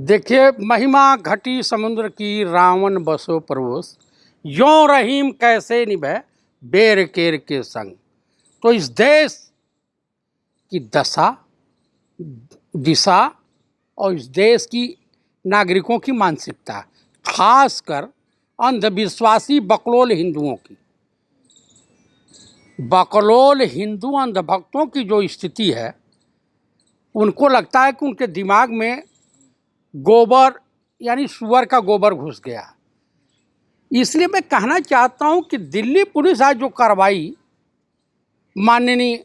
देखिए, महिमा घटी समुद्र की रावण बसो परोस, यों रहीम कैसे निभे बेर केर के संग। तो इस देश की दशा, दिशा और इस देश की नागरिकों की मानसिकता, खासकर अंधविश्वासी बकलोल हिंदुओं की, बकलोल हिंदू अंधभक्तों की जो स्थिति है, उनको लगता है कि उनके दिमाग में गोबर यानी सुअर का गोबर घुस गया। इसलिए मैं कहना चाहता हूं कि दिल्ली पुलिस आज जो कार्रवाई माननीय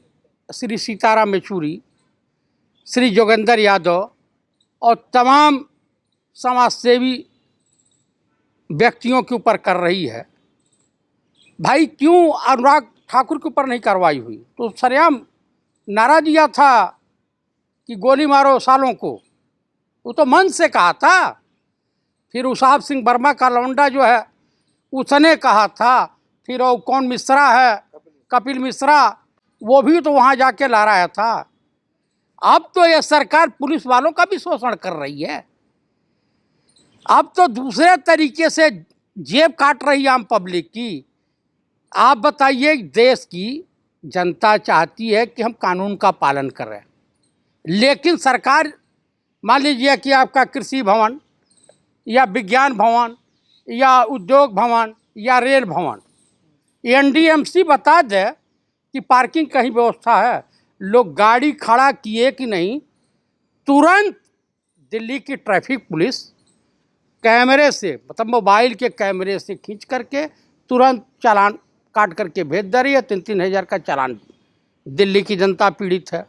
श्री सीताराम येचुरी, श्री जोगेंद्र यादव और तमाम समाजसेवी व्यक्तियों के ऊपर कर रही है, भाई क्यों अनुराग ठाकुर के ऊपर नहीं कार्रवाई हुई? तो सरेआम नारा दिया था कि गोली मारो सालों को, वो तो मन से कहा था। फिर उसाब सिंह वर्मा का लौंडा जो है उसने कहा था। फिर वो कौन मिश्रा है, कपिल मिश्रा, वो भी तो वहाँ जाके ला रहा था। अब तो ये सरकार पुलिस वालों का भी शोषण कर रही है। अब तो दूसरे तरीके से जेब काट रही है आम पब्लिक की। आप बताइए, देश की जनता चाहती है कि हम कानून का पालन करें, लेकिन सरकार, मान लीजिए कि आपका कृषि भवन या विज्ञान भवन या उद्योग भवन या रेल भवन, एनडीएमसी बता दे कि पार्किंग कहीं व्यवस्था है, लोग गाड़ी खड़ा किए कि नहीं, तुरंत दिल्ली की ट्रैफिक पुलिस कैमरे से, मतलब मोबाइल के कैमरे से खींच करके तुरंत चालान काट करके भेज दे रही है। 3-3 हज़ार का चालान। दिल्ली की जनता पीड़ित है,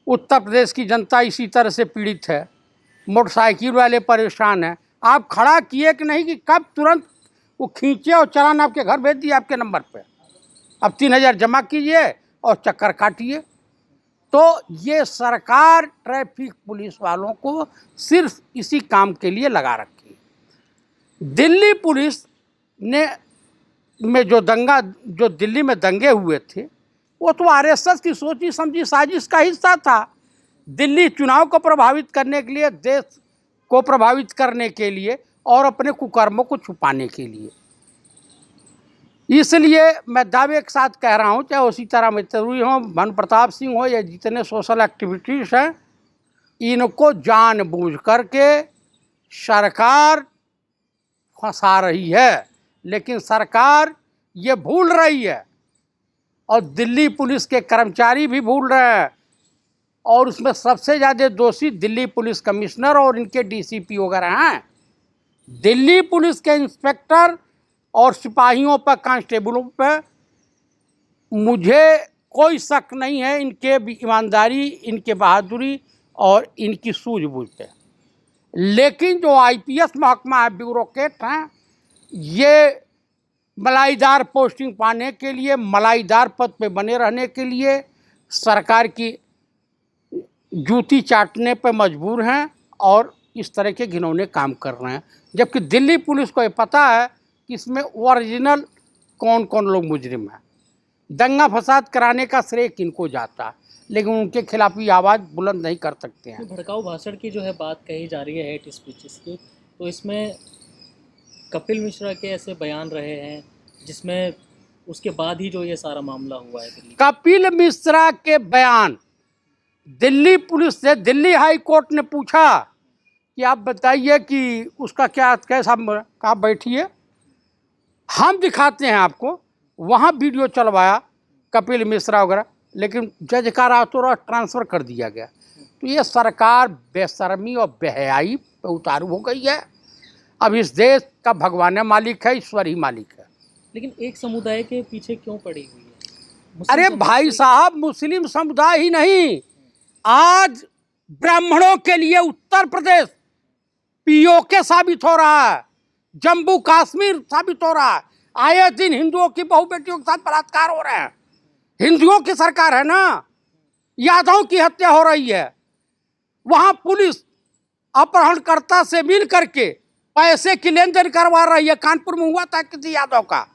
उत्तर प्रदेश की जनता इसी तरह से पीड़ित है, मोटरसाइकिल वाले परेशान हैं। आप खड़ा किए कि नहीं कि कब तुरंत वो खींचे और चालान आपके घर भेज दिए आपके नंबर पे। अब 3 हज़ार जमा कीजिए और चक्कर काटिए। तो ये सरकार ट्रैफिक पुलिस वालों को सिर्फ इसी काम के लिए लगा रखी है। दिल्ली पुलिस ने में जो दिल्ली में दंगे हुए थे, वो तो आरएसएस की सोची समझी साजिश का हिस्सा था। दिल्ली चुनाव को प्रभावित करने के लिए, देश को प्रभावित करने के लिए और अपने कुकर्मों को छुपाने के लिए। इसलिए मैं दावे के साथ कह रहा हूँ, चाहे वो सीताराम येचुरी हो, भानु प्रताप सिंह हो, या जितने सोशल एक्टिविटीज़ हैं, इनको जानबूझ करके सरकार फंसा रही है। लेकिन सरकार ये भूल रही है और दिल्ली पुलिस के कर्मचारी भी भूल रहे हैं, और उसमें सबसे ज़्यादा दोषी दिल्ली पुलिस कमिश्नर और इनके डीसीपी वगैरह हैं। दिल्ली पुलिस के इंस्पेक्टर और सिपाहियों पर, कांस्टेबलों पर मुझे कोई शक नहीं है इनके ईमानदारी, इनके बहादुरी और इनकी सूझबूझ पे। लेकिन जो आईपीएस महकमा है, ब्यूरोक्रेट हैं, ये मलाईदार पोस्टिंग पाने के लिए, मलाईदार पद पे बने रहने के लिए सरकार की जूती चाटने पे मजबूर हैं और इस तरह के घिनौने काम कर रहे हैं। जबकि दिल्ली पुलिस को ये पता है कि इसमें ओरिजिनल कौन कौन लोग मुजरिम हैं। दंगा फसाद कराने का श्रेय किनको जाता है, लेकिन उनके खिलाफ ही आवाज़ बुलंद नहीं कर सकते हैं। भड़काऊ भाषण की जो है बात कही जा रही है, हेट स्पीचेस की, तो इसमें कपिल मिश्रा के ऐसे बयान रहे हैं जिसमें उसके बाद ही जो ये सारा मामला हुआ है। कपिल मिश्रा के बयान, दिल्ली पुलिस से दिल्ली हाई कोर्ट ने पूछा कि आप बताइए कि उसका क्या कैसा, कहाँ बैठिए हम दिखाते हैं आपको। वहाँ वीडियो चलवाया कपिल मिश्रा वगैरह, लेकिन जज का रातों ट्रांसफ़र कर दिया गया। तो ये सरकार बेशर्मी और बेहयाई पे उतारू हो गई है। अब इस देश का भगवान मालिक है, ईश्वर ही मालिक है। लेकिन एक समुदाय के पीछे क्यों पड़ी हुई है? अरे भाई साहब, मुस्लिम समुदाय ही नहीं, आज ब्राह्मणों के लिए उत्तर प्रदेश पीओके साबित हो रहा है, जम्मू कश्मीर साबित हो रहा है। आए दिन हिंदुओं की बहु बेटियों के साथ बलात्कार हो रहे हैं। हिंदुओं की सरकार है ना, यादवों की हत्या हो रही है। वहां पुलिस अपहरणकर्ता से मिल करके पैसे की लेन देन करवा रही है। कानपुर में हुआ था किसी यादव का।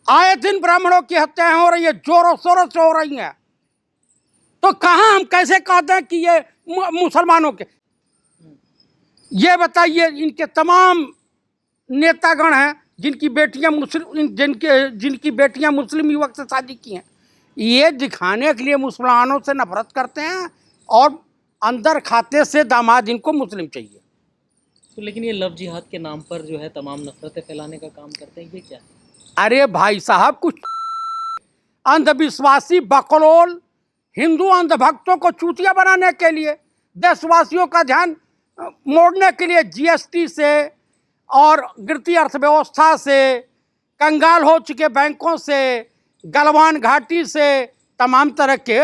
आए दिन ब्राह्मणों की हत्याएं हो रही है, जोरों शोरों से हो रही हैं। तो कहाँ हम कैसे कहते हैं कि ये मुसलमानों के? ये बताइए, इनके तमाम नेतागण हैं जिनकी बेटियां मुस्लिम जिनकी बेटियां मुस्लिम युवक से शादी की हैं, ये दिखाने के लिए मुसलमानों से नफरत करते हैं और अंदर खाते से दामाद इनको मुस्लिम चाहिए। तो लेकिन ये लव जिहाद के नाम पर जो है तमाम नफरतें फैलाने का काम करते हैं, ये क्या है? अरे भाई साहब, कुछ अंधविश्वासी बकलोल हिंदू अंधभक्तों को चूतिया बनाने के लिए, देशवासियों का ध्यान मोड़ने के लिए जीएसटी से और गिरती अर्थव्यवस्था से, कंगाल हो चुके बैंकों से, गलवान घाटी से, तमाम तरह के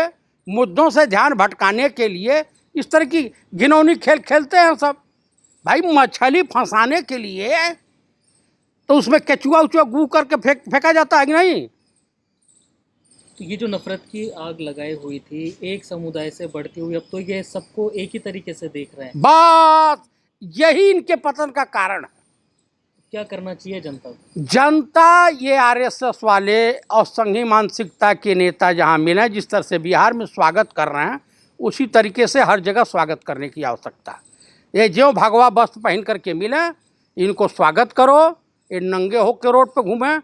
मुद्दों से ध्यान भटकाने के लिए इस तरह की घिनौनी खेल खेलते हैं सब। भाई मछली फंसाने के लिए तो उसमें केचुआ उचुआ गू करके फेंका जाता है कि नहीं? तो ये जो नफरत की आग लगाई हुई थी एक समुदाय से बढ़ती हुई, अब तो ये सबको एक ही तरीके से देख रहे हैं। बस यही इनके पतन का कारण है। क्या करना चाहिए जनता को? जनता, ये आरएसएस वाले और संघी मानसिकता के नेता जहाँ मिले, जिस तरह से बिहार में स्वागत कर रहे हैं, उसी तरीके से हर जगह स्वागत करने की आवश्यकता है। ये जो भगवा वस्त्र पहन करके मिले, इनको स्वागत करो। ये नंगे होकर रोड पे घूमें,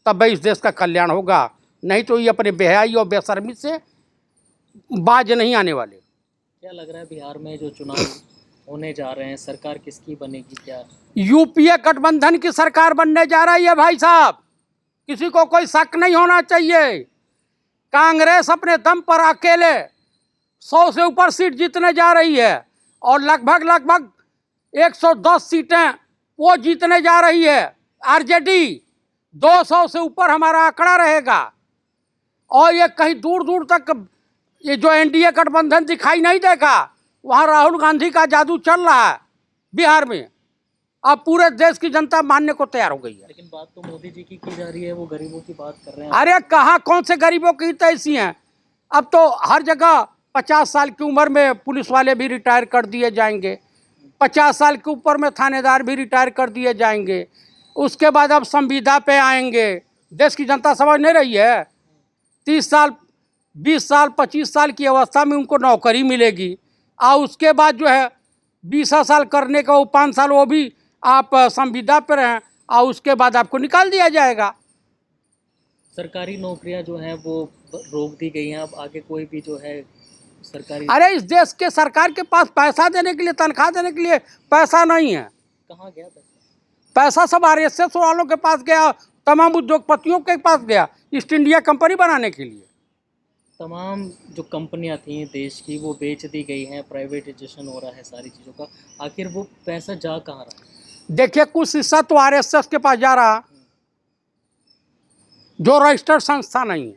तब इस देश का कल्याण होगा। नहीं तो ये अपने बेहयाई और बेशर्मी से बाज नहीं आने वाले। क्या लग रहा है बिहार में जो चुनाव होने जा रहे हैं, सरकार किसकी बनेगी? क्या यूपीए गठबंधन की सरकार बनने जा रही है भाई साहब, किसी को कोई शक नहीं होना चाहिए। कांग्रेस अपने दम पर अकेले 100 से ऊपर सीट जीतने जा रही है और लगभग 110 सीटें वो जीतने जा रही है। आरजेडी 200 से ऊपर हमारा आंकड़ा रहेगा और ये कहीं दूर दूर तक ये जो एनडीए गठबंधन दिखाई नहीं देगा। वहाँ राहुल गांधी का जादू चल रहा है बिहार में, अब पूरे देश की जनता मानने को तैयार हो गई है। लेकिन बात तो मोदी जी की जा रही है, वो गरीबों की बात कर रहे हैं। अरे कहाँ, कौन से गरीबों की तैसी हैं? अब तो हर जगह 50 साल की उम्र में पुलिस वाले भी रिटायर कर दिए जाएंगे, 50 साल के ऊपर में थानेदार भी रिटायर कर दिए जाएंगे। उसके बाद अब संविदा पे आएंगे। देश की जनता समझ नहीं रही है। 30 साल, 20 साल, 25 साल की अवस्था में उनको नौकरी मिलेगी और उसके बाद जो है 20 साल करने का वो 5 साल वो भी आप संविदा पर रहें और उसके बाद आपको निकाल दिया जाएगा। सरकारी नौकरियां जो हैं वो रोक दी गई हैं, अब आगे कोई भी जो है सरकारी। अरे इस देश के सरकार के पास पैसा देने के लिए, तनख्वाह देने के लिए पैसा नहीं है। कहाँ गया पैसा? पैसा सब आरएसएस वालों के पास गया, तमाम उद्योगपतियों के पास गया ईस्ट इंडिया कंपनी बनाने के लिए। तमाम जो कंपनियां थी देश की वो बेच दी गई हैं, प्राइवेटाइजेशन हो रहा है सारी चीज़ों का। आखिर वो पैसा जा कहाँ रहा है? देखिए, कुछ हिस्सा तो आरएसएस के पास जा रहा, जो रजिस्टर्ड संस्था नहीं है,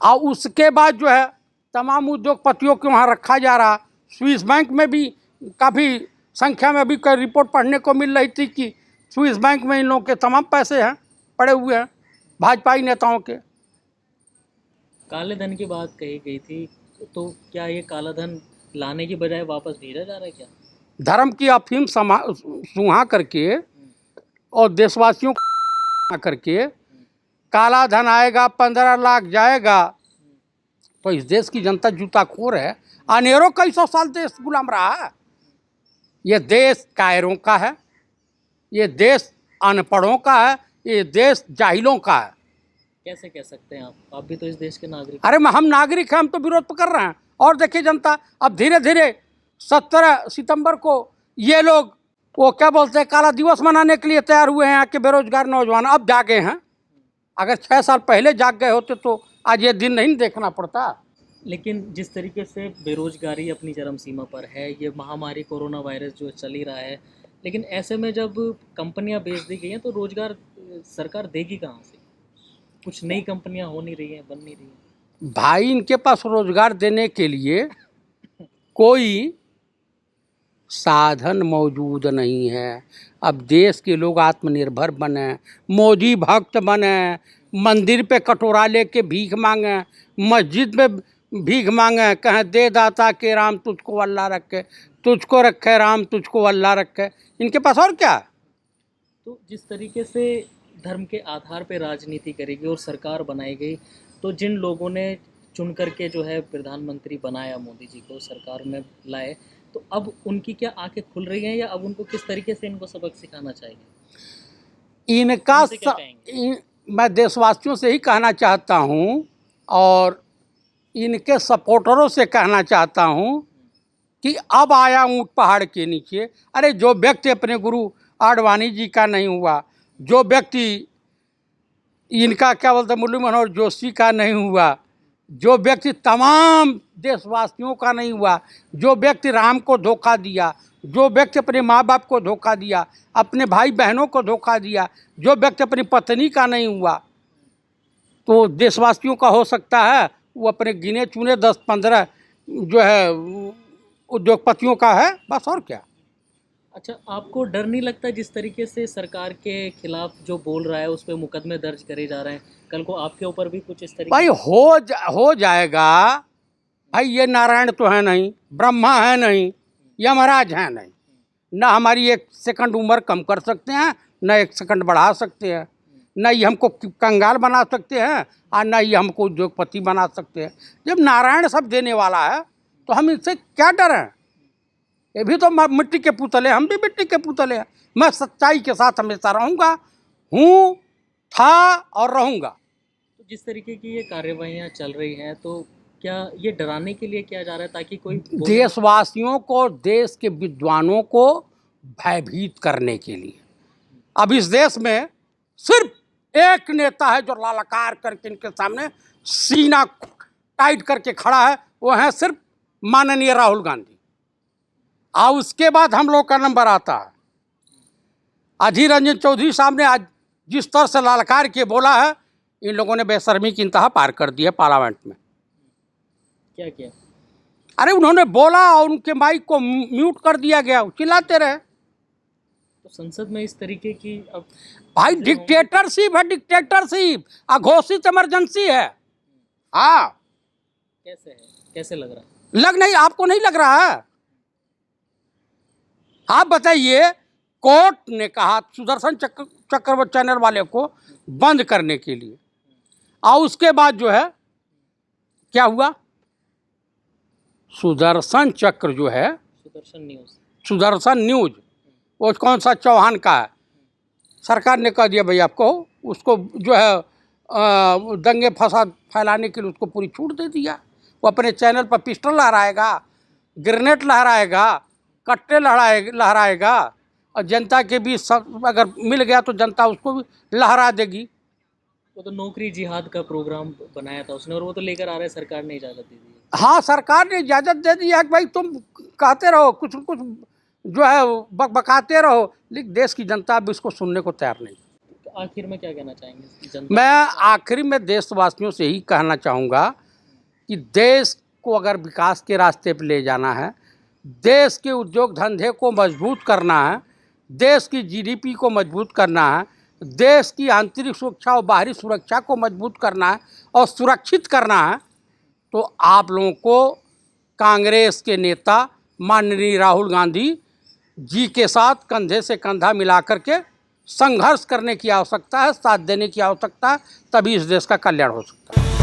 और उसके बाद जो है तमाम उद्योगपतियों को वहाँ रखा जा रहा। स्विस बैंक में भी काफ़ी संख्या में अभी कई रिपोर्ट पढ़ने को मिल रही थी कि स्विस बैंक में इन लोगों के तमाम पैसे हैं, पड़े हुए हैं भाजपाई नेताओं के। काले धन की बात कही गई थी, तो क्या ये काला धन लाने की बजाय वापस भेजा जा रहा है क्या? धर्म की अफीम सुहा करके और देशवासियों को करके काला धन आएगा, 15 लाख जाएगा, तो इस देश की जनता जूताखोर है। अनेरों कई सौ साल देश गुलाम रहा है। ये देश कायरों का है, ये देश अनपढ़ों का है, ये देश जाहिलों का है। कैसे कह सकते हैं आप भी तो इस देश के नागरिक। अरे हम नागरिक हैं, हम तो विरोध कर रहे हैं। और देखिए जनता अब धीरे धीरे 17 सितंबर को ये लोग वो क्या बोलते हैं, काला दिवस मनाने के लिए तैयार हुए हैं। यहाँ के बेरोजगार नौजवान अब जागे हैं। अगर 6 साल पहले जाग गए होते तो आज ये दिन नहीं देखना पड़ता। लेकिन जिस तरीके से बेरोजगारी अपनी चरम सीमा पर है, ये महामारी कोरोना वायरस जो चल ही रहा है, लेकिन ऐसे में जब कंपनियां बेच दी गई हैं तो रोजगार सरकार देगी कहाँ से? कुछ नई कंपनियां हो नहीं रही हैं, बन नहीं रही हैं। भाई इनके पास रोजगार देने के लिए कोई साधन मौजूद नहीं है। अब देश के लोग आत्मनिर्भर बने, मोदी भक्त बने, मंदिर पे कटोरा लेके भीख मांगे, मस्जिद में भीख मांगे, कहें दे दाता के राम तुझको अल्लाह रखे, तुझको रखे राम तुझको अल्लाह रखे। इनके पास और क्या? तो जिस तरीके से धर्म के आधार पर राजनीति करेगी और सरकार बनाई गई, तो जिन लोगों ने चुन करके जो है प्रधानमंत्री बनाया, मोदी जी को सरकार में लाए, तो अब उनकी क्या आंखें खुल रही हैं, या अब उनको किस तरीके से इनको सबक सिखाना चाहिए? इनका उनसे क्या कहेंगे? मैं देशवासियों से ही कहना चाहता हूँ और इनके सपोर्टरों से कहना चाहता हूँ कि अब आया ऊँट पहाड़ के नीचे। अरे जो व्यक्ति अपने गुरु आडवाणी जी का नहीं हुआ, जो व्यक्ति इनका क्या बोलते मुरली मनोहर जोशी का नहीं हुआ, जो व्यक्ति तमाम देशवासियों का नहीं हुआ, जो व्यक्ति राम को धोखा दिया, जो व्यक्ति अपने माँ बाप को धोखा दिया, अपने भाई बहनों को धोखा दिया, जो व्यक्ति अपनी पत्नी का नहीं हुआ, तो देशवासियों का हो सकता है वो अपने गिने चुने 10-15 जो है उद्योगपतियों का है, बस और क्या। अच्छा, आपको डर नहीं लगता जिस तरीके से सरकार के खिलाफ जो बोल रहा है उस पर मुकदमे दर्ज करे जा रहे हैं, कल को आपके ऊपर भी कुछ इस तरीके भाई हो जाएगा। भाई ये नारायण तो है नहीं, ब्रह्मा है नहीं, यमराज है नहीं, न हमारी 1 सेकंड उम्र कम कर सकते हैं, न 1 सेकंड बढ़ा सकते हैं, न ये हमको कंगाल बना सकते हैं और न ये हमको उद्योगपति बना सकते हैं। जब नारायण सब देने वाला है तो हम इनसे क्या डरें। ये भी तो मिट्टी के पुतले, हम भी मिट्टी के पुतले हैं। मैं सच्चाई के साथ हमेशा रहूँगा, हूँ, था और रहूँगा। तो जिस तरीके की ये कार्रवाइयाँ चल रही हैं, तो क्या ये डराने के लिए किया जा रहा है ताकि कोई देशवासियों को, देश के विद्वानों को भयभीत करने के लिए। अब इस देश में सिर्फ एक नेता है जो लालकार करके इनके सामने सीना टाइट करके खड़ा है, वो है सिर्फ माननीय राहुल गांधी। और उसके बाद हम लोग का नंबर आता है। अधीर रंजन चौधरी साहब ने आज जिस तरह से लालकार के बोला है, इन लोगों ने बेशर्मी की इंतहा पार कर दी है पार्लियामेंट में। क्या किया? अरे उन्होंने बोला और उनके माइक को म्यूट कर दिया गया, चिल्लाते रहे। तो संसद में इस तरीके की अब भाई डिक्टेटरशिप है, डिक्टेटरशिप, अघोषित इमरजेंसी है। हाँ, कैसे है, कैसे लग रहा है? नहीं, आपको नहीं लग रहा है? आप बताइए, कोर्ट ने कहा सुदर्शन चक्र चैनल वाले को बंद करने के लिए, और उसके बाद जो है क्या हुआ, सुदर्शन चक्र जो है, सुदर्शन न्यूज वो कौन सा चौहान का है, सरकार ने कह दिया भाई आपको उसको जो है दंगे फसाद फैलाने के लिए उसको पूरी छूट दे दिया। वो अपने चैनल पर पिस्टल लहराएगा, ग्रेनेड लहराएगा, कट्टे लहराएगा और जनता के बीच सब अगर मिल गया तो जनता उसको भी लहरा देगी। वो तो नौकरी जिहाद का प्रोग्राम बनाया था उसने, और वो तो लेकर आ रहे हैं, सरकार ने इजाज़त दे दी है। हाँ, सरकार ने इजाज़त दे दी है कि भाई तुम कहते रहो, कुछ कुछ जो है बकाते रहो, लेकिन देश की जनता अब इसको सुनने को तैयार नहीं। तो आखिर में क्या कहना चाहेंगे जनता? मैं आखिरी में देशवासियों से ही कहना चाहूँगा कि देश को अगर विकास के रास्ते पर ले जाना है, देश के उद्योग धंधे को मजबूत करना है, देश की जीडीपी को मजबूत करना है, देश की आंतरिक सुरक्षा और बाहरी सुरक्षा को मजबूत करना है और सुरक्षित करना है, तो आप लोगों को कांग्रेस के नेता माननीय राहुल गांधी जी के साथ कंधे से कंधा मिला करके संघर्ष करने की आवश्यकता है, साथ देने की आवश्यकता है, तभी इस देश का कल्याण हो सकता है।